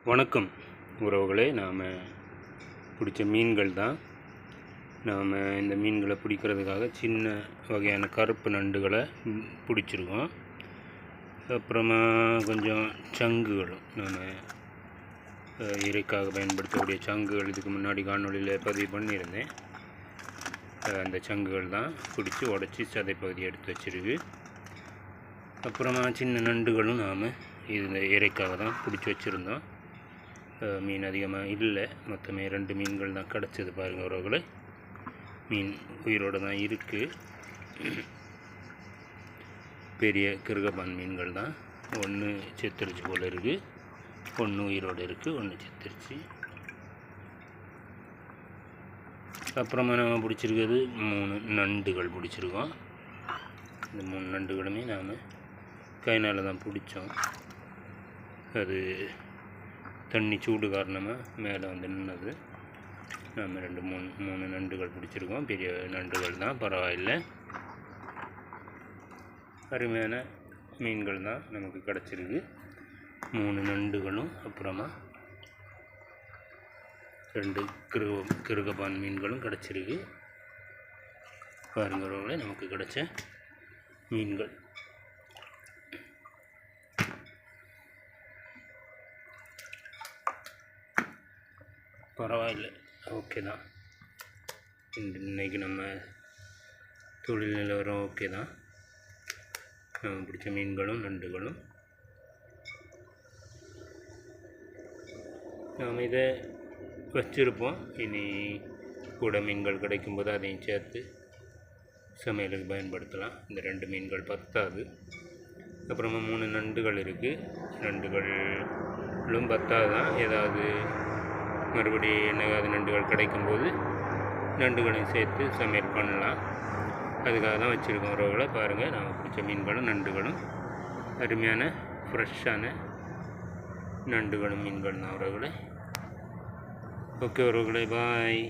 வணக்கம் உறவுகளே. நாம் பிடிச்ச மீன்கள் தான். நாம் இந்த மீன்களை பிடிக்கிறதுக்காக சின்ன வகையான கருப்பு நண்டுகளை பிடிச்சிருக்கோம். அப்புறமா கொஞ்சம் சங்குகளும் நாம் இறைக்காக பயன்படுத்தக்கூடிய சங்குகள் இதுக்கு முன்னாடி காணொலியில் பதிவு பண்ணியிருந்தேன். அந்த சங்குகள் தான் பிடிச்சி உடச்சி சதைப்பகுதி எடுத்து வச்சிருக்கு. அப்புறமா சின்ன நண்டுகளும் நாம் இந்த இறைக்காக தான் பிடிச்சி வச்சுருந்தோம். மீன் அதிகமாக இல்லை, மொத்தமே 2 மீன்கள் தான் கிடச்சிது. பாருங்கள் உறவுகளை, மீன் உயிரோடு தான் இருக்குது. பெரிய கிருகபான் மீன்கள் தான். ஒன்று செத்துருச்சு போல் இருக்குது, ஒன்று உயிரோடு இருக்குது, ஒன்று செத்துருச்சு. அப்புறமா நாம் பிடிச்சிருக்கிறது 3 நண்டுகள் பிடிச்சிருக்கோம். இந்த 3 நண்டுகளுமே நாம் கைனால் தான் பிடிச்சோம். அது தண்ணி சூடு காரணமாக மேலே வந்து நின்னது. நாம் 3 நண்டுகள் பிடிச்சிருக்கோம். பெரிய நண்டுகள் தான், பரவாயில்லை. அருமையான மீன்கள் தான் நமக்கு கிடச்சிருக்கு. 3 நண்டுகளும் அப்புறமா 2 கிருகபான் மீன்களும் கிடச்சிருக்கு. பாருங்கிறவங்களே நமக்கு கிடச்ச மீன்கள். பரவாயில்லை, ஓகே தான். இன்றைக்கி நம்ம தொழில் நிலவரம் ஓகே தான். நம்ம பிடிச்ச மீன்களும் நண்டுகளும் நாம் இதை வச்சுருப்போம். இனி கூட மீன்கள் கிடைக்கும்போது அதையும் சேர்த்து சமையலுக்கு பயன்படுத்தலாம். இந்த 2 மீன்கள் பத்தாது. அப்புறமா 3 நண்டுகள் இருக்குது. நண்டுகளும் பத்தாது தான். ஏதாவது மறுபடியும் என்னைக்காவது நண்டுகள் கிடைக்கும்போது நண்டுகளையும் சேர்த்து சமையல் பண்ணலாம். அதுக்காக தான் வச்சுருக்கோம் உறவுகளை. பாருங்கள், நாம் பிடிச்ச மீன்களும் நண்டுகளும் அருமையான ஃப்ரெஷ்ஷான நண்டுகளும் மீன்கள் தான் உறவுகளை. ஓகே உறவுகளை, பாய்.